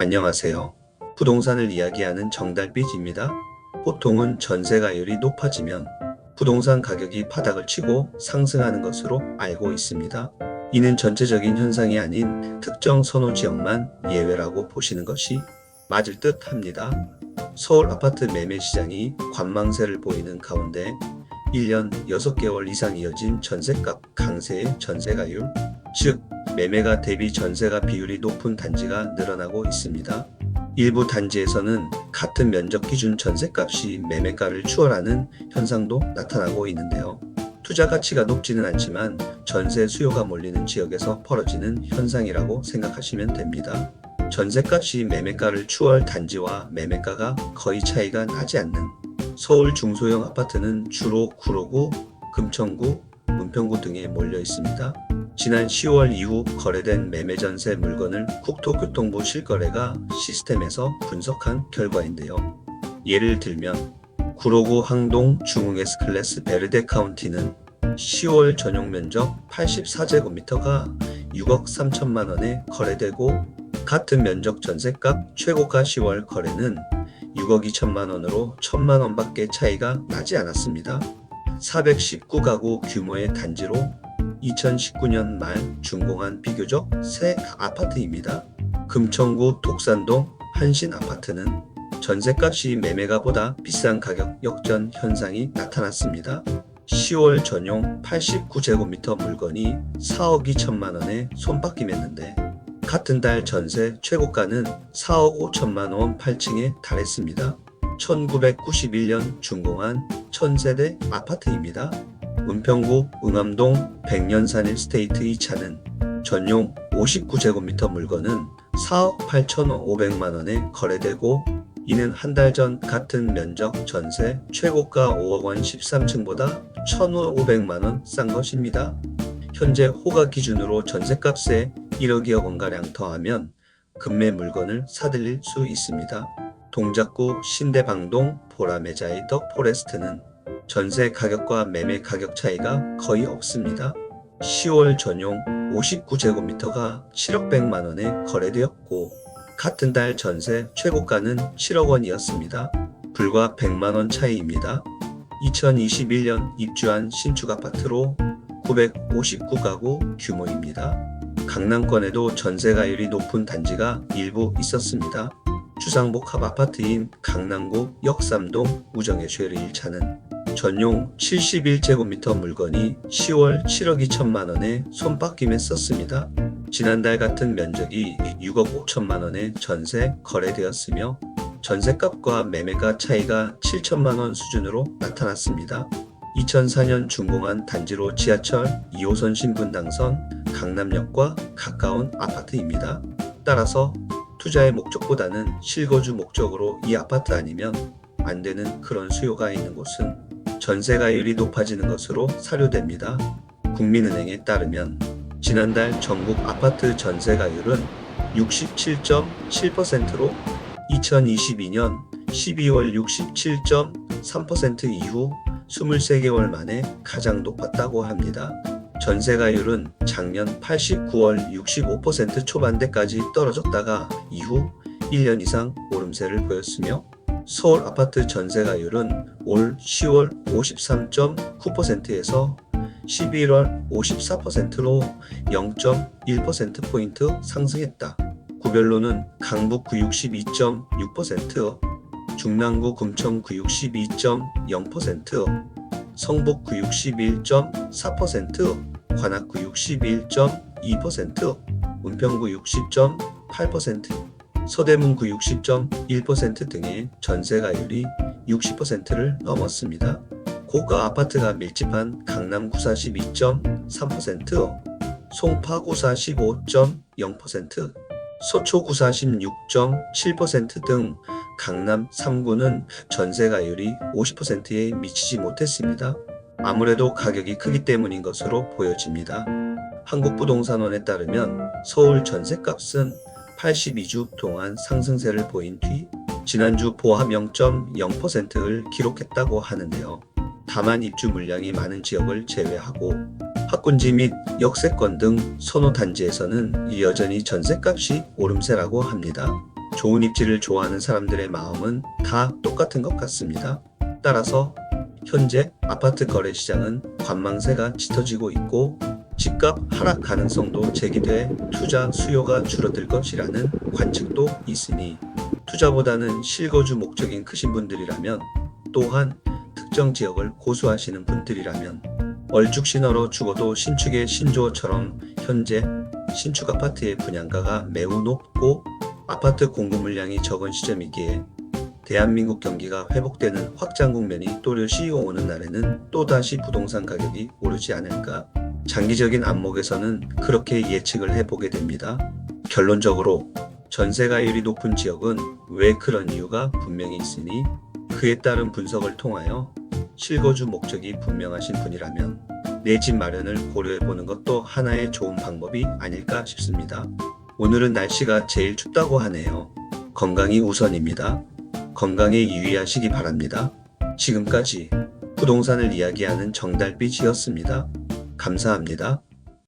안녕하세요. 부동산을 이야기하는 정달빛입니다. 보통은 전세가율이 높아지면 부동산 가격이 바닥을 치고 상승하는 것으로 알고 있습니다. 이는 전체적인 현상이 아닌 특정 선호 지역만 예외라고 보시는 것이 맞을 듯 합니다. 서울 아파트 매매 시장이 관망세를 보이는 가운데 1년 6개월 이상 이어진 전셋값 강세의 전세가율, 즉 매매가 대비 전세가 비율이 높은 단지가 늘어나고 있습니다. 일부 단지에서는 같은 면적 기준 전셋값이 매매가를 추월하는 현상도 나타나고 있는데요. 투자 가치가 높지는 않지만 전세 수요가 몰리는 지역에서 벌어지는 현상이라고 생각하시면 됩니다. 전셋값이 매매가를 추월 단지와 매매가가 거의 차이가 나지 않는 서울 중소형 아파트는 주로 구로구, 금천구, 문평구 등에 몰려 있습니다. 지난 10월 이후 거래된 매매 전세 물건을 국토교통부 실거래가 시스템에서 분석한 결과인데요. 예를 들면 구로구 항동 중흥 S클래스 베르데 카운티는 10월 전용 면적 84제곱미터가 6억 3천만 원에 거래되고 같은 면적 전셋값 최고가 10월 거래는 6억 2천만 원으로 1천만 원밖에 차이가 나지 않았습니다. 419가구 규모의 단지로 2019년 말 준공한 비교적 새 아파트입니다. 금천구 독산동 한신 아파트는 전셋값이 매매가보다 비싼 가격 역전 현상이 나타났습니다. 10월 전용 89제곱미터 물건이 4억 2천만 원에 손바뀜했는데 같은 달 전세 최고가는 4억 5천만 원 8층에 달했습니다. 1991년 준공한 1000세대 아파트입니다. 은평구 응암동 백년산 일스테이트 2차는 전용 59제곱미터 물건은 4억 8,500만 원에 거래되고 이는 한 달 전 같은 면적 전세 최고가 5억 원 13층보다 1,500만 원 싼 것입니다. 현재 호가 기준으로 전셋값에 1억 2억 원가량 더하면 금매 물건을 사들일 수 있습니다. 동작구 신대방동 보라매자의 더 포레스트는 전세 가격과 매매 가격 차이가 거의 없습니다. 10월 전용 59제곱미터가 7억 100만 원에 거래되었고 같은 달 전세 최고가는 7억 원이었습니다. 불과 100만 원 차이입니다. 2021년 입주한 신축 아파트로 959가구 규모입니다. 강남권에도 전세가율이 높은 단지가 일부 있었습니다. 주상복합 아파트인 강남구 역삼동 우정의 쉐르 1차는 전용 71제곱미터 물건이 10월 7억 2천만 원에 손바뀜했었습니다. 지난달 같은 면적이 6억 5천만 원에 전세 거래되었으며 전세값과 매매가 차이가 7천만 원 수준으로 나타났습니다. 2004년 준공한 단지로 지하철 2호선 신분당선 강남역과 가까운 아파트입니다. 따라서 투자의 목적보다는 실거주 목적으로 이 아파트 아니면 안 되는 그런 수요가 있는 곳은 전세가율이 높아지는 것으로 사료됩니다. 국민은행에 따르면 지난달 전국 아파트 전세가율은 67.7%로 2022년 12월 67.3% 이후 23개월 만에 가장 높았다고 합니다. 전세가율은 작년 89월 65% 초반대까지 떨어졌다가 이후 1년 이상 오름세를 보였으며 서울 아파트 전세가율은 올 10월 53.9%에서 11월 54%로 0.1%포인트 상승했다. 구별로는 강북구 62.6%, 중랑구 금천구 62.0%, 성북구 61.4%, 관악구 61.2%, 은평구 60.8%, 서대문구 60.1% 등의 전세가율이 60%를 넘었습니다. 고가 아파트가 밀집한 강남 구사 12.3%, 송파 구사 15.0%, 서초 구사 16.7% 등 강남 3구는 전세가율이 50%에 미치지 못했습니다. 아무래도 가격이 크기 때문인 것으로 보여집니다. 한국부동산원에 따르면 서울 전세값은 82주 동안 상승세를 보인 뒤 지난주 보합 0.0%를 기록했다고 하는데요. 다만 입주 물량이 많은 지역을 제외하고 학군지 및 역세권 등 선호 단지에서는 여전히 전세값이 오름세라고 합니다. 좋은 입지를 좋아하는 사람들의 마음은 다 똑같은 것 같습니다. 따라서 현재 아파트 거래 시장은 관망세가 짙어지고 있고 집값 하락 가능성도 제기돼 투자 수요가 줄어들 것이라는 관측도 있으니 투자보다는 실거주 목적인 크신 분들이라면, 또한 특정 지역을 고수하시는 분들이라면 얼죽 신어로 죽어도 신축의 신조어처럼 현재 신축 아파트의 분양가가 매우 높고 아파트 공급 물량이 적은 시점이기에 대한민국 경기가 회복되는 확장 국면이 또렷이 오는 날에는 또다시 부동산 가격이 오르지 않을까, 장기적인 안목에서는 그렇게 예측을 해보게 됩니다. 결론적으로 전세가율이 높은 지역은 왜 그런 이유가 분명히 있으니 그에 따른 분석을 통하여 실거주 목적이 분명하신 분이라면 내 집 마련을 고려해보는 것도 하나의 좋은 방법이 아닐까 싶습니다. 오늘은 날씨가 제일 춥다고 하네요. 건강이 우선입니다. 건강에 유의하시기 바랍니다. 지금까지 부동산을 이야기하는 정달빛이었습니다. 감사합니다.